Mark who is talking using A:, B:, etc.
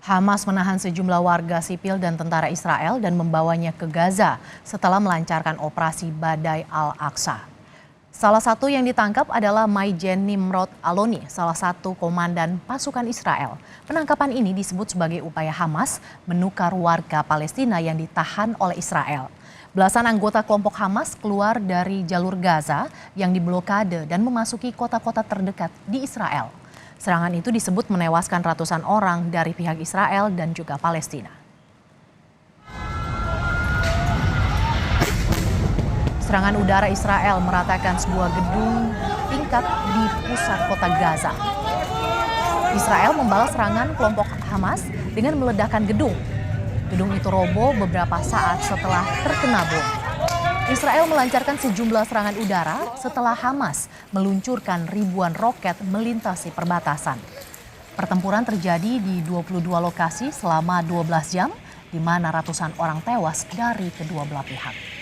A: Hamas menahan sejumlah warga sipil dan tentara Israel dan membawanya ke Gaza setelah melancarkan operasi Badai Al-Aqsa. Salah satu yang ditangkap adalah Maijen Nimrod Aloni, salah satu komandan pasukan Israel. Penangkapan ini disebut sebagai upaya Hamas menukar warga Palestina yang ditahan oleh Israel. Belasan anggota kelompok Hamas keluar dari jalur Gaza yang diblokade dan memasuki kota-kota terdekat di Israel. Serangan itu disebut menewaskan ratusan orang dari pihak Israel dan juga Palestina. Serangan udara Israel meratakan sebuah gedung tingkat di pusat kota Gaza. Israel membalas serangan kelompok Hamas dengan meledakkan gedung. Gedung itu roboh beberapa saat setelah terkena bom. Israel melancarkan sejumlah serangan udara setelah Hamas meluncurkan ribuan roket melintasi perbatasan. Pertempuran terjadi di 22 lokasi selama 12 jam, di mana ratusan orang tewas dari kedua belah pihak.